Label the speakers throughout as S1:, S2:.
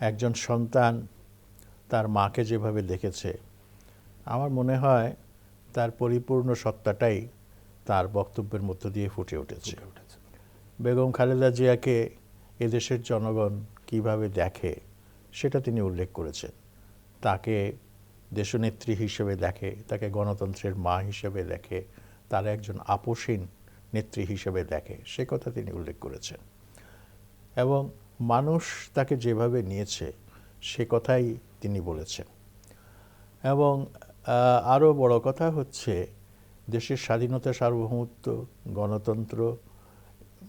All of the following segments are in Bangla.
S1: একজন সন্তান তার মাকে যেভাবে দেখেছে, আমার মনে হয় তার পরিপূর্ণ সত্তাটাই তার বক্তব্যের মধ্য দিয়ে ফুটে উঠেছে। বেগম খালেদা জিয়াকে এদেশের জনগণ কিভাবে দেখে সেটা তিনি উল্লেখ করেছেন। তাকে দেশনেত্রী হিসেবে দেখে, তাকে গণতন্ত্রের মা হিসেবে দেখে, তার একজন আপোষহীন নেত্রী হিসেবে দেখে, সে কথা তিনি উল্লেখ করেছেন। এবং মানুষ তাকে যেভাবে নিয়েছে সে কথাই তিনি বলেছেন। এবং আরও বড় কথা হচ্ছে, দেশের স্বাধীনতা, সার্বভৌমত্ব, গণতন্ত্র,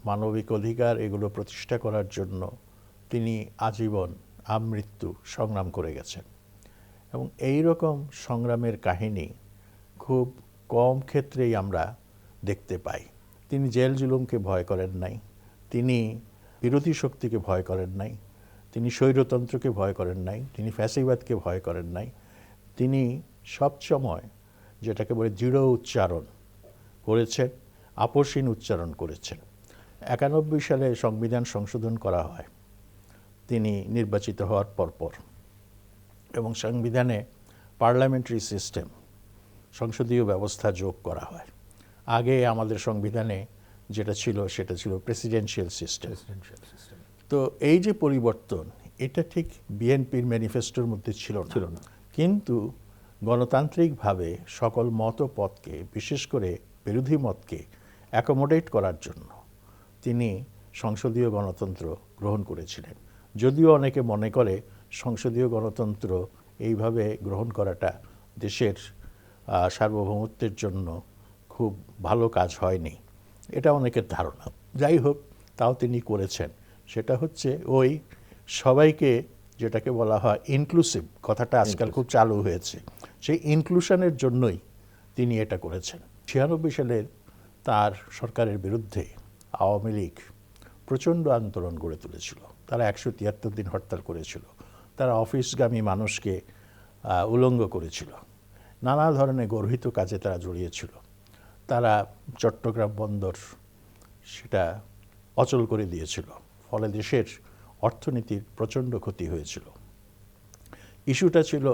S1: মানবিক অধিকার এগুলো প্রতিষ্ঠা করার জন্য তিনি আজীবন আমৃত্যু সংগ্রাম করে গেছেন। এবং এই রকম সংগ্রামের কাহিনী খুব কম ক্ষেত্রেই আমরা দেখতে পাই। তিনি জেল জুলুমকে ভয় করেন নাই, তিনি বিরোধী শক্তিকে ভয় করেন নাই, তিনি স্বৈরতন্ত্রকে ভয় করেন নাই, তিনি ফ্যাসিবাদকে ভয় করেন নাই। তিনি সবসময় যেটাকে বলে দৃঢ় উচ্চারণ করেছেন, আপোষহীন উচ্চারণ করেছেন। 91 সালে সংবিধান সংশোধন করা হয় তিনি নির্বাচিত হওয়ার পরপর, এবং সংবিধানে পার্লামেন্টারি সিস্টেম, সংসদীয় ব্যবস্থা যোগ করা হয়। আগে আমাদের সংবিধানে যেটা ছিল সেটা ছিল প্রেসিডেন্সিয়াল সিস্টেম। তো এই যে পরিবর্তন, এটা ঠিক বিএনপির ম্যানিফেস্টোর মধ্যে ছিল না। কিন্তু গণতান্ত্রিকভাবে সকল মত ও পথকে, বিশেষ করে বিরোধী মতকে অ্যাকোমোডেট করার জন্য তিনি সংসদীয় গণতন্ত্র গ্রহণ করেছিলেন। যদিও অনেকে মনে করে সংসদীয় গণতন্ত্র এইভাবে গ্রহণ করাটা দেশের সার্বভৌমত্বের জন্য খুব ভালো কাজ হয়নি, এটা অনেকের ধারণা। যাই হোক, তাও তিনি করেছেন। সেটা হচ্ছে ওই সবাইকে, যেটাকে বলা হয় ইনক্লুসিভ, কথাটা আজকাল খুব চালু হয়েছে, সেই ইনক্লুশনের জন্যই তিনি এটা করেছেন। 96 সালের তার সরকারের বিরুদ্ধে আওয়ামী লীগ প্রচণ্ড আন্দোলন গড়ে তুলেছিল। তারা 173 দিন হরতাল করেছিল, তারা অফিসগামী মানুষকে উলঙ্গ করেছিল, নানা ধরনের গর্হিত কাজে তারা জড়িয়েছিল। তারা চট্টগ্রাম বন্দর সেটা অচল করে দিয়েছিল, ফলে দেশের অর্থনীতির প্রচণ্ড ক্ষতি হয়েছিল। ইস্যুটা ছিল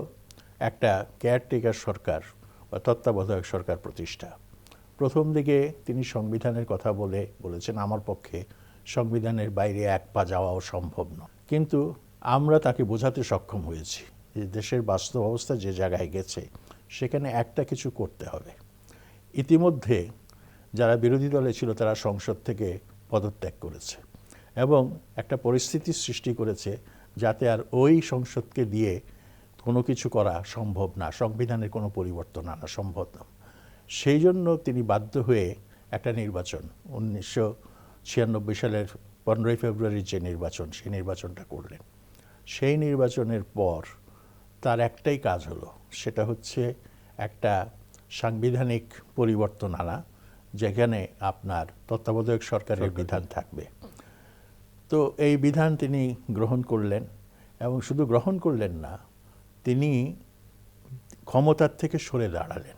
S1: একটা কেয়ারটেকার সরকার বা তত্ত্বাবধায়ক সরকার প্রতিষ্ঠা। প্রথম দিকে তিনি সংবিধানের কথা বলেছেন আমার পক্ষে সংবিধানের বাইরে এক পা যাওয়াও সম্ভব নয়। কিন্তু আমরা তাকে বোঝাতে সক্ষম হয়েছি যে দেশের বাস্তব অবস্থা যে জায়গায় গেছে সেখানে একটা কিছু করতে হবে। ইতিমধ্যে যারা বিরোধী দলে ছিল তারা সংসদ থেকে পদত্যাগ করেছে এবং একটা পরিস্থিতির সৃষ্টি করেছে যাতে আর ওই সংসদকে দিয়ে কোনো কিছু করা সম্ভব না, সংবিধানের কোনো পরিবর্তন আনা সম্ভব না। সেই জন্য তিনি বাধ্য হয়ে একটা নির্বাচন, 1996 সালের 15ই ফেব্রুয়ারির যে নির্বাচন, সেই নির্বাচনটা করলেন। সেই নির্বাচনের পর তার একটাই কাজ হলো, সেটা হচ্ছে একটা সাংবিধানিক পরিবর্তন আনা, যেখানে আপনার তত্ত্বাবধায়ক সরকারের বিধান থাকবে। তো এই বিধান তিনি গ্রহণ করলেন, এবং শুধু গ্রহণ করলেন না, তিনি ক্ষমতার থেকে সরে দাঁড়ালেন।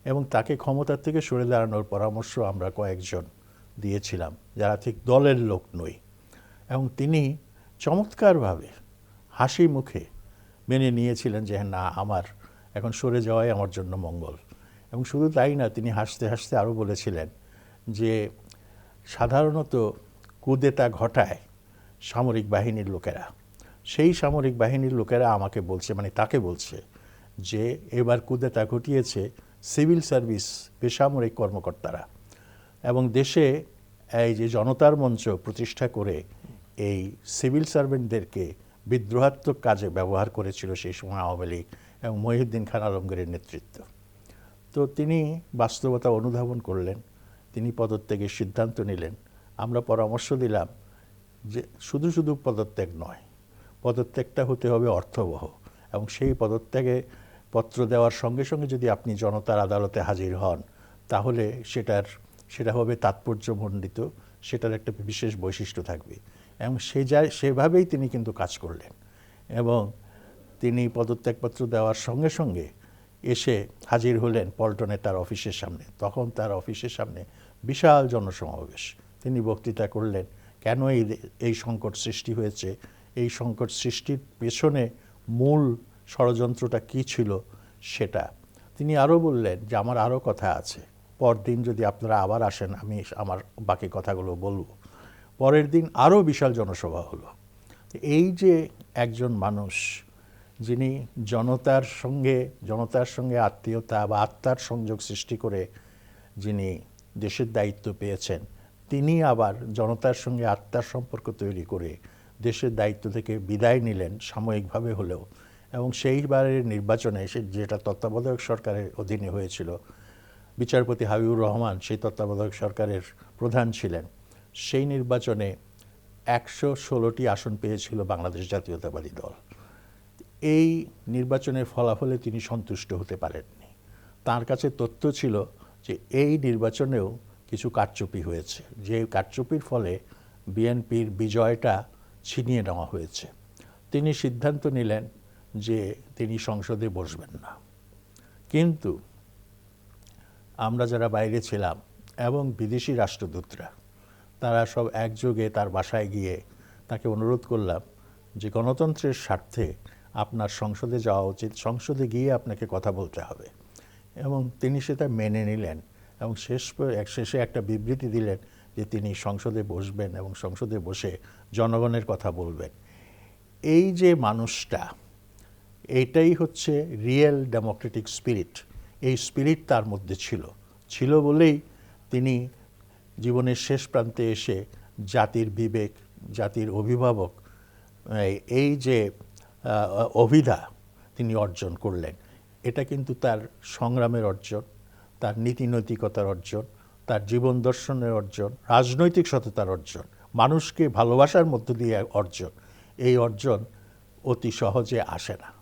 S1: এবং তাকে ক্ষমতার থেকে সরে দাঁড়ানোর পরামর্শ আমরা কয়েকজন দিয়েছিলাম যারা ঠিক দলের লোক নই, এবং তিনি চমৎকারভাবে হাসি মুখে মেনে নিয়েছিলেন যে না, আমার এখন সরে যাওয়াই আমার জন্য মঙ্গল। এবং শুধু তাই না, তিনি হাসতে হাসতে আরও বলেছিলেন যে সাধারণত কুদেতা ঘটায় সামরিক বাহিনীর লোকেরা, সেই সামরিক বাহিনীর লোকেরা আমাকে বলছে, মানে তাকে বলছে যে এবার কুদেতা ঘটিয়েছে সিভিল সার্ভিস বেসামরিক কর্মকর্তারা, এবং দেশে এই যে জনতার মঞ্চ প্রতিষ্ঠা করে এই সিভিল সার্ভেন্টদেরকে বিদ্রোহাত্মক কাজে ব্যবহার করেছিল সেই সময় আওয়ামী লীগ এবং মহিউদ্দিন খান আলমগীরের নেতৃত্ব। তো তিনি বাস্তবতা অনুধাবন করলেন, তিনি পদত্যাগের সিদ্ধান্ত নিলেন। আমরা পরামর্শ দিলাম যে শুধু শুধু পদত্যাগ নয়, পদত্যাগটা হতে হবে অর্থবহ, এবং সেই পদত্যাগে পত্র দেওয়ার সঙ্গে সঙ্গে যদি আপনি জনতার আদালতে হাজির হন তাহলে সেটা হবে তাৎপর্যমণ্ডিত, সেটার একটা বিশেষ বৈশিষ্ট্য থাকবে। এবং সেভাবেই তিনি কিন্তু কাজ করলেন, এবং তিনি পদত্যাগপত্র দেওয়ার সঙ্গে সঙ্গে এসে হাজির হলেন পল্টনে তার অফিসের সামনে। তখন তার অফিসের সামনে বিশাল জনসমাবেশ। তিনি বক্তৃতা করলেন কেন এই সংকট সৃষ্টি হয়েছে এই সংকট সৃষ্টির পেছনে মূল ষড়যন্ত্রটা কী ছিল সেটা তিনি আরও বললেন যে আমার আরও কথা আছে, পরদিন যদি আপনারা আবার আসেন আমি আমার বাকি কথাগুলো বলবো। পরের দিন আরও বিশাল জনসভা হলো। এই যে একজন মানুষ যিনি জনতার সঙ্গে আত্মীয়তা বা আত্মার সংযোগ সৃষ্টি করে যিনি দেশের দায়িত্ব পেয়েছেন, তিনি আবার জনতার সঙ্গে আত্মার সম্পর্ক তৈরি করে দেশের দায়িত্ব থেকে বিদায় নিলেন সাময়িকভাবে হলেও। এবং সেইবারের নির্বাচনে যেটা তত্ত্বাবধায়ক সরকারের অধীনে হয়েছিল, বিচারপতি হাবিবুর রহমান সেই তত্ত্বাবধায়ক সরকারের প্রধান ছিলেন। সেই নির্বাচনে 116টি আসন পেয়েছিল বাংলাদেশ জাতীয়তাবাদী দল। এই নির্বাচনের ফলাফলে তিনি সন্তুষ্ট হতে পারেননি। তার কাছে তথ্য ছিল যে এই নির্বাচনেও কিছু কারচুপি হয়েছে, যে কারচুপির ফলে বিএনপির বিজয়টা ছিনিয়ে নেওয়া হয়েছে। তিনি সিদ্ধান্ত নিলেন যে তিনি সংসদে বসবেন না। কিন্তু আমরা যারা বাইরে ছিলাম এবং বিদেশি রাষ্ট্রদূতরা, তারা সব একযোগে তার বাসায় গিয়ে তাকে অনুরোধ করলাম যে গণতন্ত্রের স্বার্থে আপনার সংসদে যাওয়া উচিত, সংসদে গিয়ে আপনাকে কথা বলতে হবে। এবং তিনি সেটা মেনে নিলেন এবং শেষে একটা বিবৃতি দিলেন যে তিনি সংসদে বসবেন এবং সংসদে বসে জনগণের কথা বলবেন। এই যে মানুষটা, এইটাই হচ্ছে রিয়েল ডেমোক্রেটিক স্পিরিট। এই স্পিরিট তার মধ্যে ছিল বলেই তিনি জীবনের শেষ প্রান্তে এসে জাতির বিবেক, জাতির অভিভাবক, এই যে অভিধা তিনি অর্জন করলেন, এটা কিন্তু তার সংগ্রামের অর্জন, তার নীতিনৈতিকতার অর্জন, তার জীবন দর্শনের অর্জন, রাজনৈতিক সততার অর্জন, মানুষকে ভালোবাসার মধ্য দিয়ে অর্জন। এই অর্জন অতি সহজে আসে না।